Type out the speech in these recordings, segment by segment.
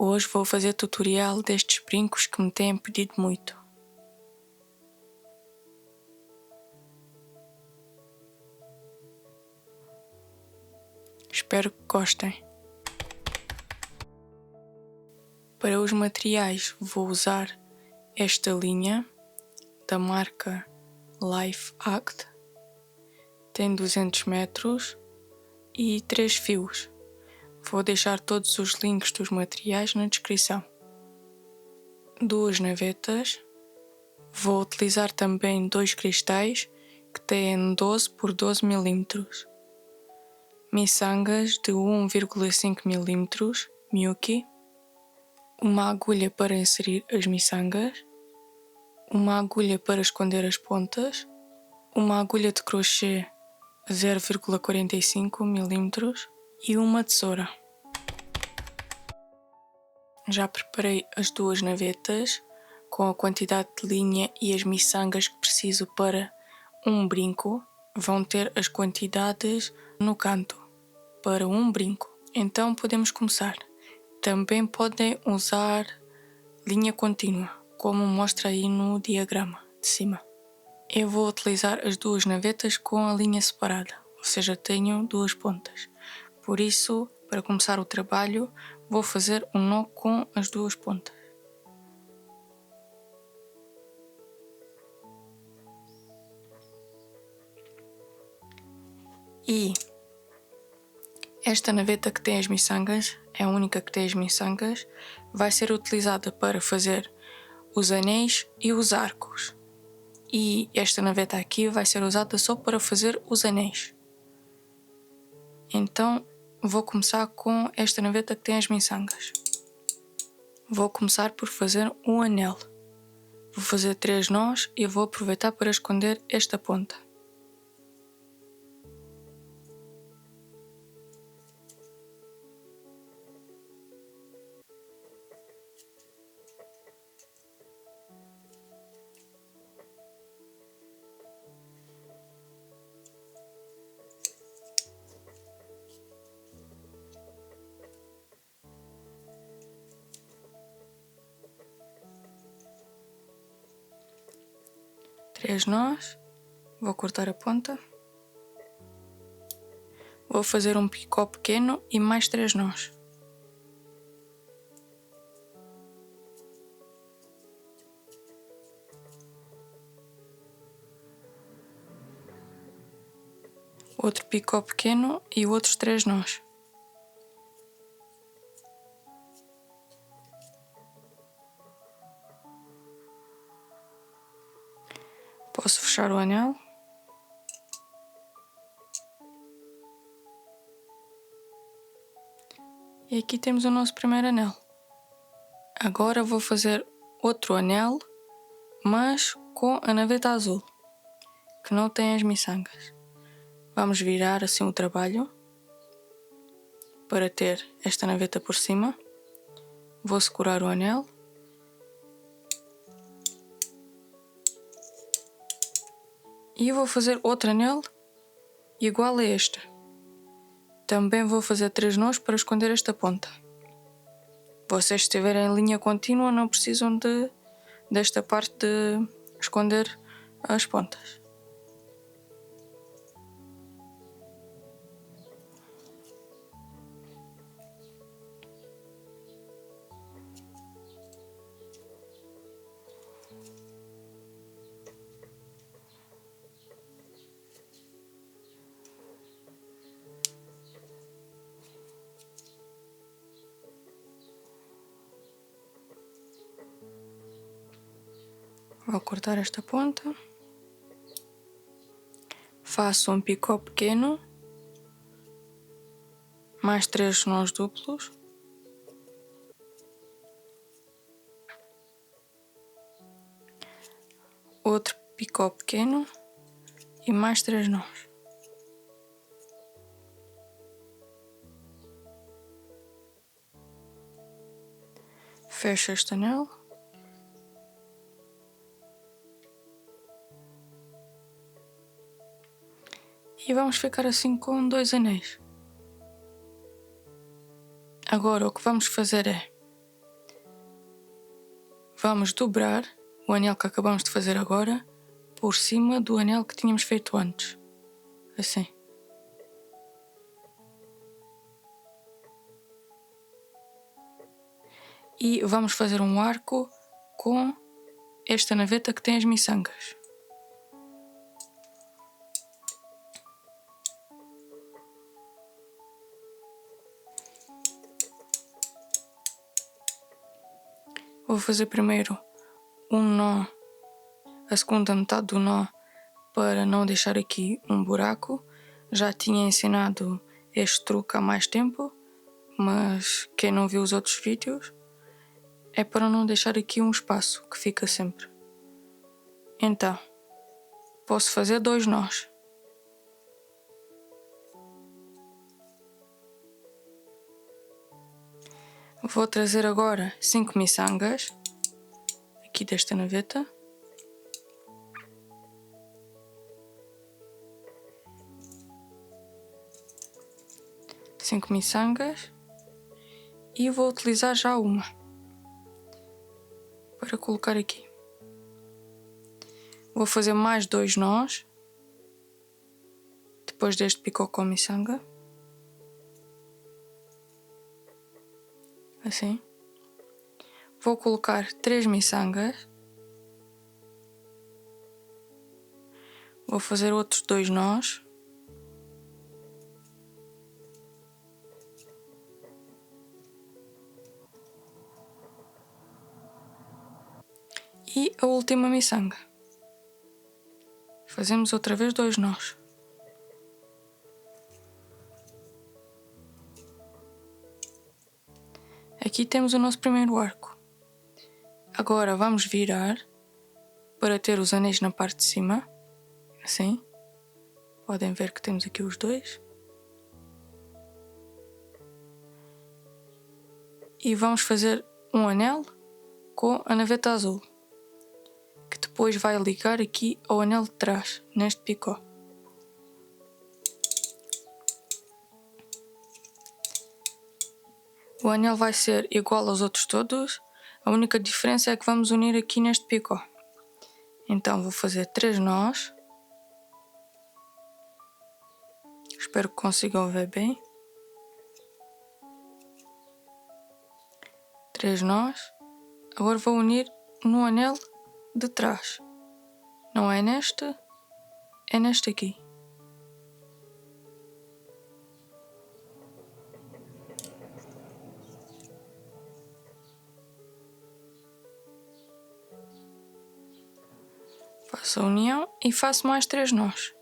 Hoje vou fazer tutorial destes brincos que me têm pedido muito. Espero que gostem. Para os materiais vou usar esta linha da marca Life Act. Tem 200 metros e 3 fios. Vou deixar todos os links dos materiais na descrição. 2 navetas. Vou utilizar também 2 cristais que têm 12 por 12 mm. Miçangas de 1,5 mm, Miyuki. Uma agulha para inserir as miçangas. Uma agulha para esconder as pontas. Uma agulha de crochê 0,45 mm e uma tesoura. Já preparei as 2 navetas com a quantidade de linha e as miçangas que preciso para um brinco. Vão ter as quantidades no canto para um brinco. Então podemos começar. Também podem usar linha contínua, como mostra aí no diagrama de cima. Eu vou utilizar as 2 navetas com a linha separada, ou seja, tenho 2 pontas. Por isso, para começar o trabalho, vou fazer um nó com as 2 pontas. E esta naveta que tem as miçangas, é a única que tem as miçangas, vai ser utilizada para fazer os anéis e os arcos. E esta naveta aqui vai ser usada só para fazer os anéis. Então vou começar com esta naveta que tem as miçangas. Vou começar por fazer um anel. Vou fazer 3 nós e vou aproveitar para esconder esta ponta. Três nós, vou cortar a ponta, vou fazer um picó pequeno e mais 3 nós. Outro picó pequeno e outros 3 nós. Posso fechar o anel. E aqui temos o nosso primeiro anel. Agora vou fazer outro anel, mas com a naveta azul, que não tem as miçangas. Vamos virar assim o trabalho para ter esta naveta por cima. Vou segurar o anel. E vou fazer outro anel igual a este. Também vou fazer 3 nós para esconder esta ponta. Vocês, se estiverem em linha contínua, não precisam desta parte de esconder as pontas. Vou cortar esta ponta. Faço um picó pequeno, mais 3 nós duplos. Outro picó pequeno e mais 3 nós. Fecho este anel. E vamos ficar assim com 2 anéis. Agora o que vamos fazer é vamos dobrar o anel que acabamos de fazer agora por cima do anel que tínhamos feito antes. Assim. E vamos fazer um arco com esta naveta que tem as miçangas. Vou fazer primeiro um nó, a segunda metade do nó, para não deixar aqui um buraco. Já tinha ensinado este truque há mais tempo, mas quem não viu os outros vídeos, é para não deixar aqui um espaço que fica sempre. Então, posso fazer 2 nós. Vou trazer agora 5 miçangas, aqui desta naveta. Cinco miçangas. E vou utilizar já uma para colocar aqui. Vou fazer mais 2 nós, depois deste picô com miçanga. Assim. Vou colocar 3 miçangas. Vou fazer outros 2 nós. E a última miçanga. Fazemos outra vez 2 nós. Aqui temos o nosso primeiro arco. Agora vamos virar para ter os anéis na parte de cima. Assim. Podem ver que temos aqui os 2. E vamos fazer um anel com a naveta azul, que depois vai ligar aqui ao anel de trás, neste picô. O anel vai ser igual aos outros todos, a única diferença é que vamos unir aqui neste picô. Então vou fazer 3 nós. Espero que consigam ver bem. 3 nós. Agora vou unir no anel de trás. Não é neste, é neste aqui. Faço a união e faço mais 3 nós.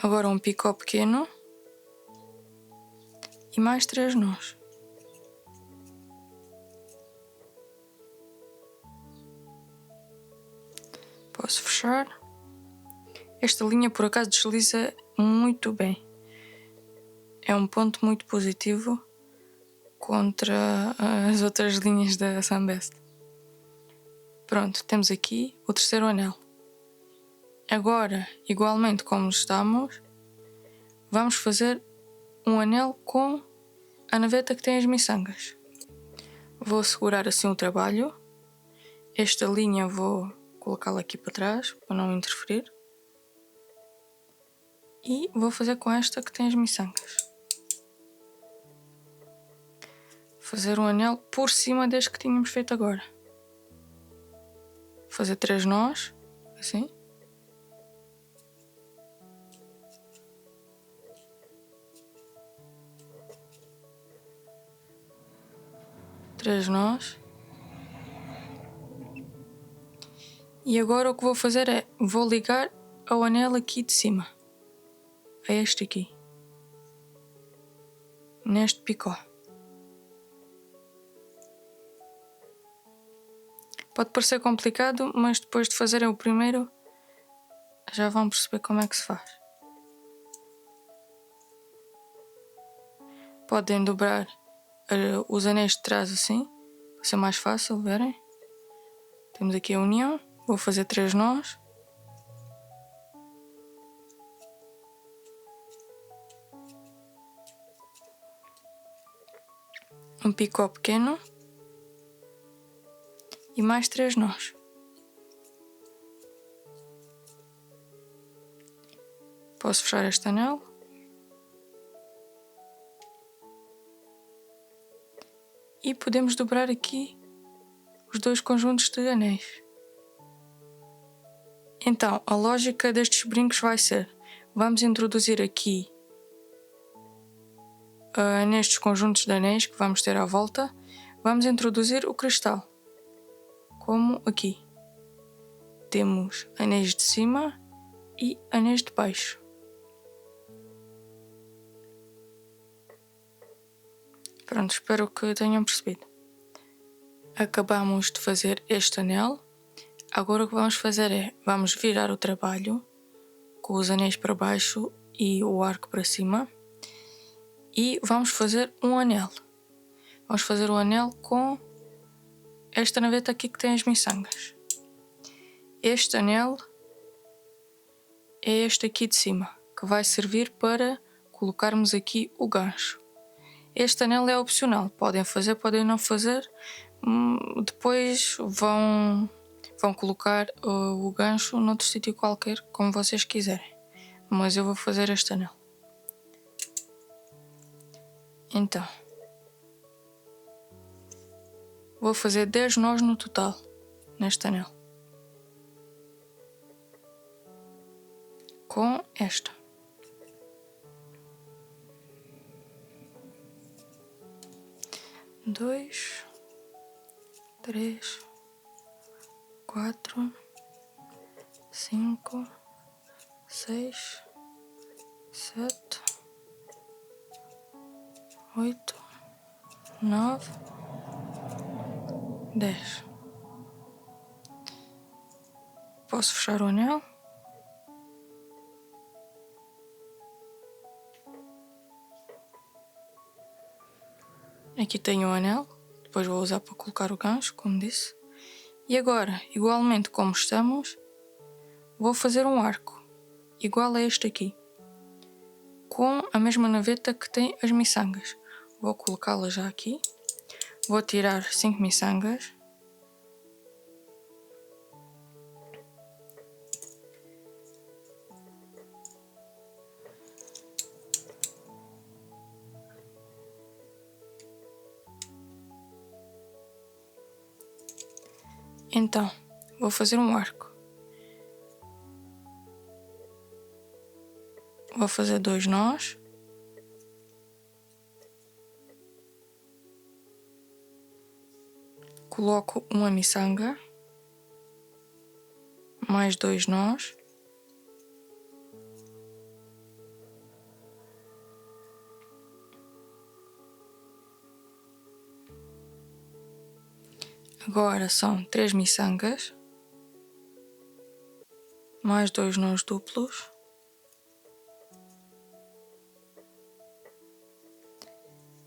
Agora um picô pequeno e mais 3 nós. Posso fechar. Esta linha por acaso desliza muito bem. É um ponto muito positivo contra as outras linhas da Sunbest. Pronto, temos aqui o terceiro anel. Agora, igualmente como estamos, vamos fazer um anel com a naveta que tem as miçangas. Vou segurar assim o trabalho. Esta linha vou colocá-la aqui para trás, para não interferir. E vou fazer com esta que tem as miçangas. Fazer um anel por cima deste que tínhamos feito agora. Fazer 3 nós, assim. Três nós. E agora o que vou fazer é, vou ligar ao anel aqui de cima. A este aqui. Neste picô. Pode parecer complicado, mas depois de fazerem o primeiro, já vão perceber como é que se faz. Podem dobrar os anéis de trás assim, para ser mais fácil verem. Temos aqui a união, vou fazer 3 nós. um picô pequeno e mais 3 nós. Posso fechar este anel. E podemos dobrar aqui os 2 conjuntos de anéis. Então, a lógica destes brincos vai ser: vamos introduzir aqui nestes conjuntos de anéis que vamos ter à volta, vamos introduzir o cristal, como aqui. Temos anéis de cima e anéis de baixo. Pronto, espero que tenham percebido. Acabamos de fazer este anel. Agora o que vamos fazer é, vamos virar o trabalho com os anéis para baixo e o arco para cima. E vamos fazer um anel. Vamos fazer o anel com esta naveta aqui que tem as miçangas. Este anel é este aqui de cima, que vai servir para colocarmos aqui o gancho. Este anel é opcional, podem fazer, podem não fazer. Depois vão colocar o gancho noutro sítio qualquer, como vocês quiserem. Mas eu vou fazer este anel. Então, vou fazer 10 nós no total, neste anel. Com esta. Dois, 3, 4, 5, 6, 7, 8, 9, 10. Posso fechar o anel? Aqui tenho o anel, depois vou usar para colocar o gancho, como disse. E agora, igualmente como estamos, vou fazer um arco, igual a este aqui, com a mesma naveta que tem as miçangas. Vou colocá-la já aqui, vou tirar 5 miçangas. Então, vou fazer um arco. Vou fazer 2 nós. Coloco uma miçanga. Mais 2 nós. Agora são 3 miçangas. Mais 2 nós duplos.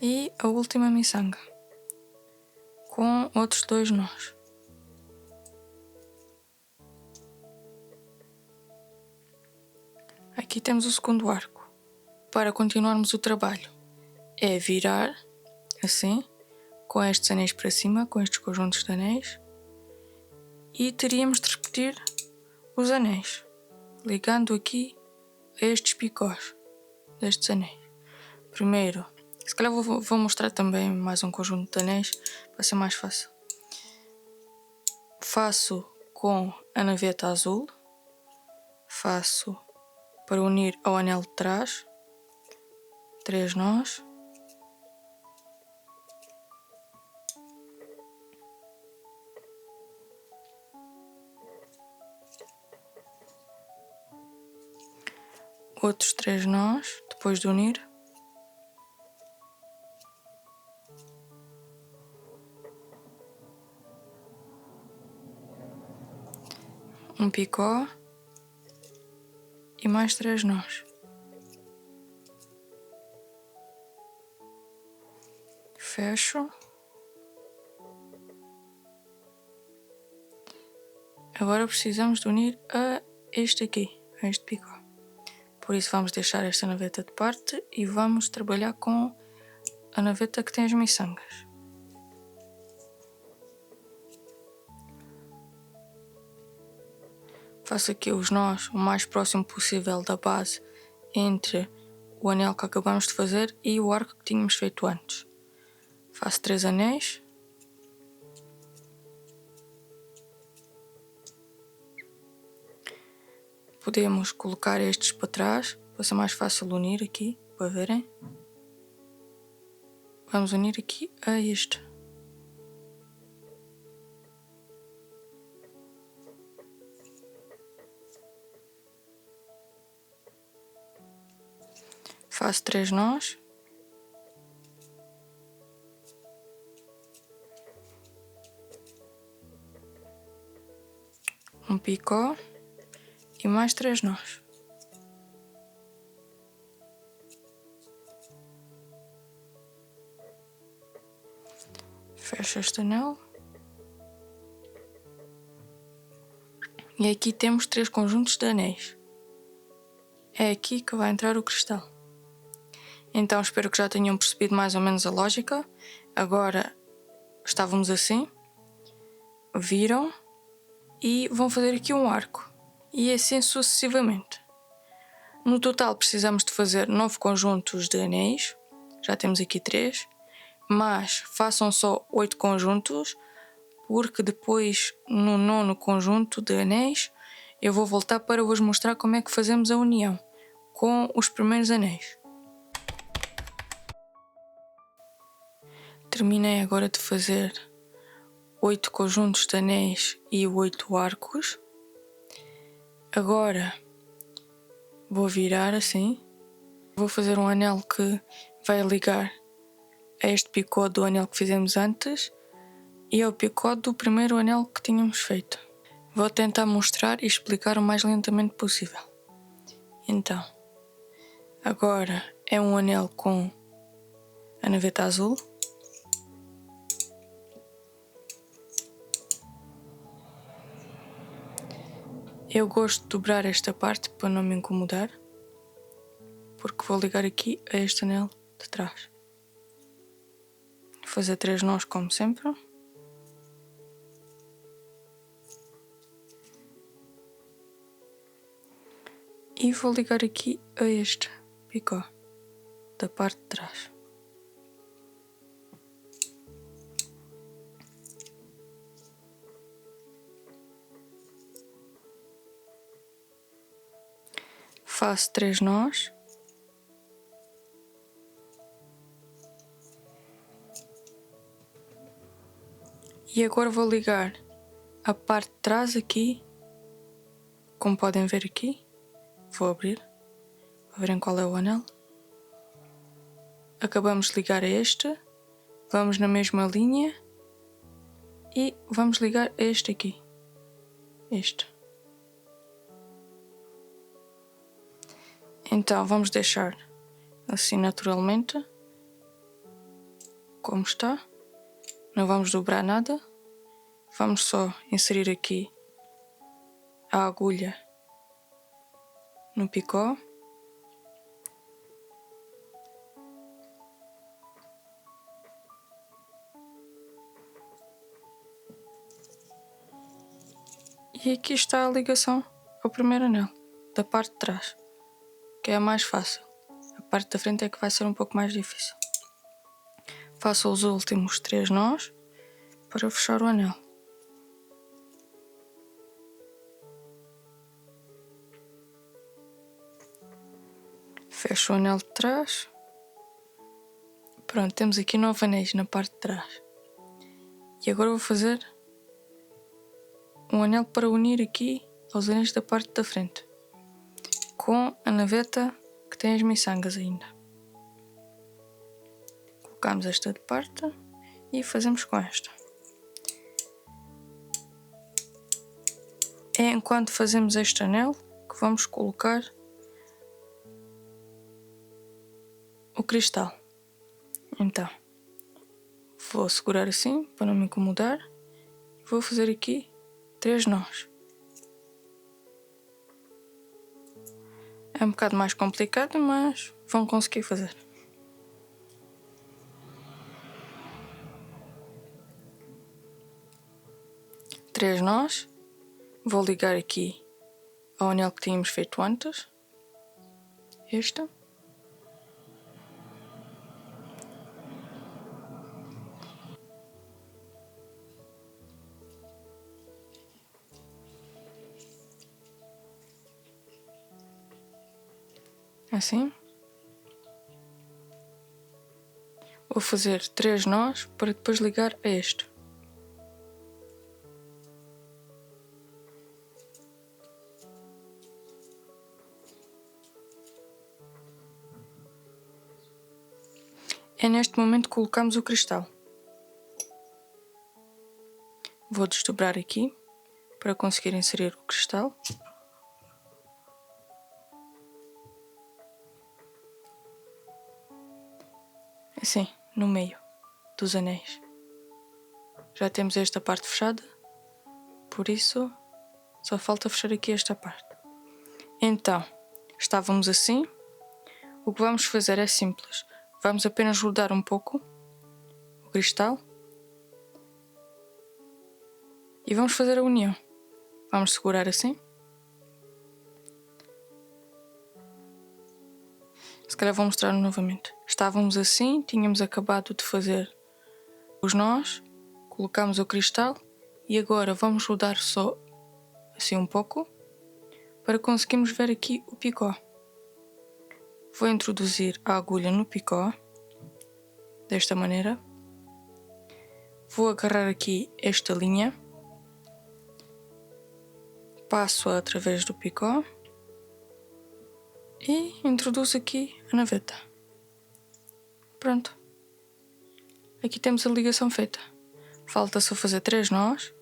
E a última miçanga, com outros 2 nós. Aqui temos o segundo arco. Para continuarmos o trabalho, é virar, assim, com estes anéis para cima, com estes conjuntos de anéis. E teríamos de repetir os anéis, ligando aqui a estes picós destes anéis. Primeiro, se calhar vou mostrar também mais um conjunto de anéis para ser mais fácil. Faço com a naveta azul, faço para unir ao anel de trás, 3 nós. Outros 3 nós, depois de unir. Um picô e mais 3 nós. Fecho. Agora precisamos de unir a este aqui, a este picô. Por isso vamos deixar esta naveta de parte e vamos trabalhar com a naveta que tem as miçangas. Faço aqui os nós o mais próximo possível da base entre o anel que acabamos de fazer e o arco que tínhamos feito antes. Faço 3 anéis. Podemos colocar estes para trás, para ser mais fácil unir aqui, para verem. Vamos unir aqui a este. Faço 3 nós. Um picó e mais 3 nós. Fecho este anel. E aqui temos 3 conjuntos de anéis. É aqui que vai entrar o cristal. Então espero que já tenham percebido mais ou menos a lógica. Agora estávamos assim, viram e vão fazer aqui um arco. E assim sucessivamente. No total precisamos de fazer 9 conjuntos de anéis. Já temos aqui 3. Mas façam só 8 conjuntos, porque depois no 9º conjunto de anéis eu vou voltar para vos mostrar como é que fazemos a união com os primeiros anéis. Terminei agora de fazer 8 conjuntos de anéis e 8 arcos. Agora vou virar assim. Vou fazer um anel que vai ligar a este picô do anel que fizemos antes e ao picô do primeiro anel que tínhamos feito. Vou tentar mostrar e explicar o mais lentamente possível. Então, agora é um anel com a naveta azul. Eu gosto de dobrar esta parte para não me incomodar, porque vou ligar aqui a este anel de trás. Vou fazer 3 nós como sempre. E vou ligar aqui a este picô da parte de trás. Faço 3 nós. E agora vou ligar a parte de trás aqui, como podem ver aqui. Vou abrir, para verem qual é o anel. Acabamos de ligar a este, vamos na mesma linha e vamos ligar a este aqui. Este. Então vamos deixar assim naturalmente, como está. Não vamos dobrar nada. Vamos só inserir aqui a agulha no picô. E aqui está a ligação ao primeiro anel, da parte de trás, que é a mais fácil. A parte da frente é que vai ser um pouco mais difícil. Faço os últimos 3 nós para fechar o anel. Fecho o anel de trás. Pronto, temos aqui 9 anéis na parte de trás. E agora vou fazer um anel para unir aqui aos anéis da parte da frente, com a naveta que tem as miçangas ainda. Colocamos esta de parte e fazemos com esta. É enquanto fazemos este anel que vamos colocar o cristal. Então, vou segurar assim para não me incomodar e vou fazer aqui 3 nós. É um bocado mais complicado, mas vão conseguir fazer. 3 nós. Vou ligar aqui ao anel que tínhamos feito antes. Este. Assim. Vou fazer 3 nós para depois ligar a este. É neste momento que colocamos o cristal. Vou desdobrar aqui para conseguir inserir o cristal. Assim, no meio dos anéis. Já temos esta parte fechada, por isso só falta fechar aqui esta parte. Então, estávamos assim. O que vamos fazer é simples. Vamos apenas rodar um pouco o cristal e vamos fazer a união. Vamos segurar assim. Se calhar vou mostrar novamente. Estávamos assim, tínhamos acabado de fazer os nós, colocamos o cristal e agora vamos rodar só assim um pouco para conseguirmos ver aqui o picó. Vou introduzir a agulha no picó, desta maneira. Vou agarrar aqui esta linha, passo-a através do picó e introduzo aqui a naveta. Pronto. Aqui temos a ligação feita. Falta só fazer 3 nós.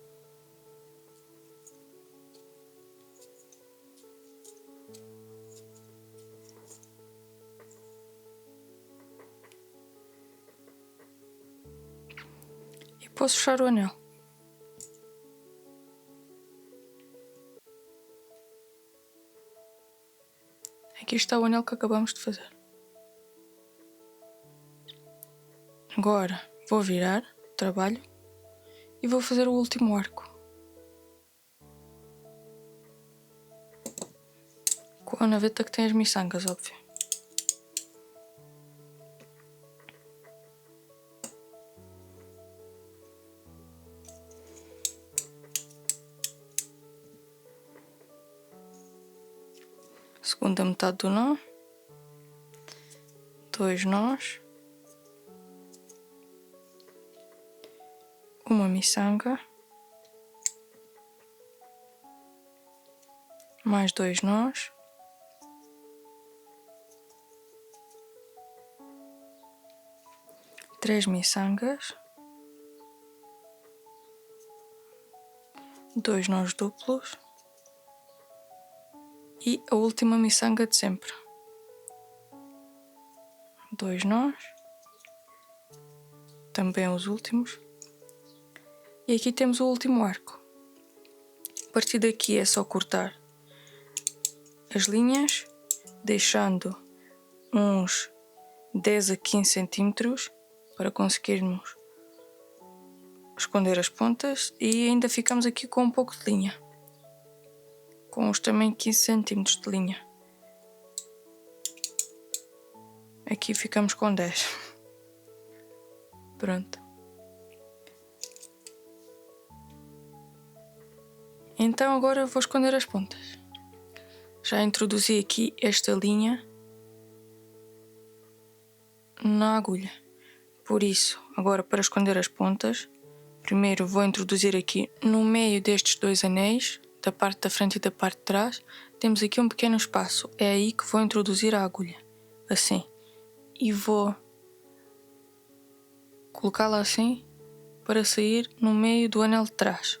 E posso fechar o anel. Aqui está o anel que acabamos de fazer. Agora vou virar o trabalho e vou fazer o último arco. Com a naveta que tem as miçangas, óbvio. Segunda metade do nó. 2 nós. Uma miçanga. Mais 2 nós. Três miçangas. 2 nós duplos. E a última miçanga de sempre. 2 nós. Também os últimos. E aqui temos o último arco. A partir daqui é só cortar as linhas, deixando uns 10 a 15 centímetros para conseguirmos esconder as pontas e ainda ficamos aqui com um pouco de linha. Com os também 15 centímetros de linha. Aqui ficamos com 10. Pronto. Então agora vou esconder as pontas. Já introduzi aqui esta linha na agulha. Por isso, agora para esconder as pontas, primeiro vou introduzir aqui no meio destes 2 anéis, da parte da frente e da parte de trás, temos aqui um pequeno espaço. É aí que vou introduzir a agulha. Assim. E vou colocá-la assim para sair no meio do anel de trás.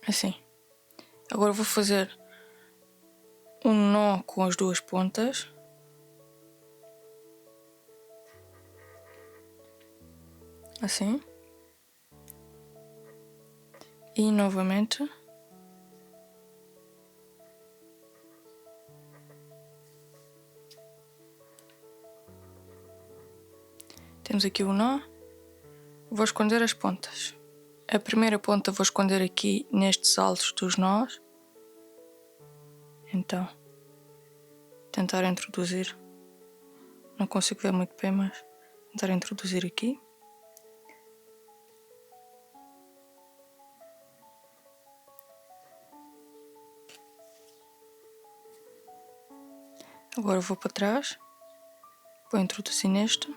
Assim. Agora vou fazer um nó com as 2 pontas. Assim. E novamente. Temos aqui o nó. Vou esconder as pontas. A primeira ponta vou esconder aqui nestes altos dos nós. Então, tentar introduzir. Não consigo ver muito bem, mas tentar introduzir aqui. Agora vou para trás. Vou introduzir neste.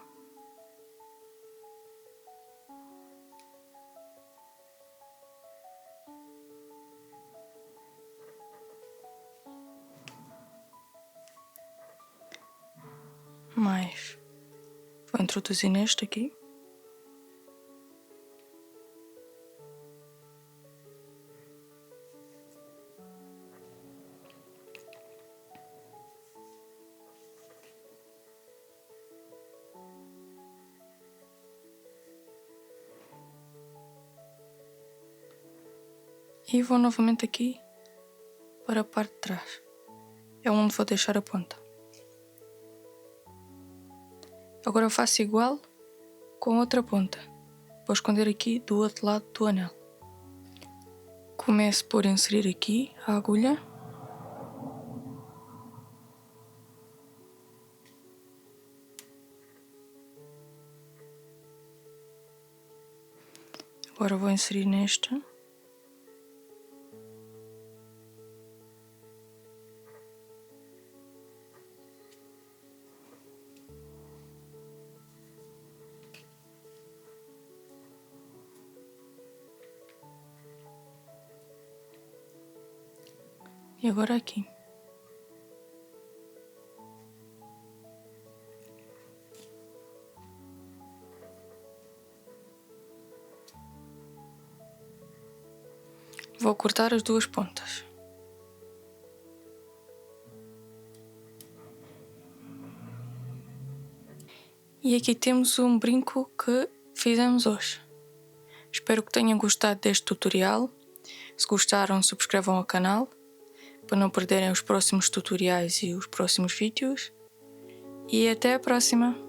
Mais. Vou introduzir neste aqui. E vou novamente aqui para a parte de trás. É onde vou deixar a ponta. Agora eu faço igual com outra ponta. Vou esconder aqui do outro lado do anel. Começo por inserir aqui a agulha. Agora vou inserir neste. E agora aqui. Vou cortar as duas pontas. E aqui temos um brinco que fizemos hoje. Espero que tenham gostado deste tutorial. Se gostaram, subscrevam ao canal para não perderem os próximos tutoriais e os próximos vídeos. E até a próxima!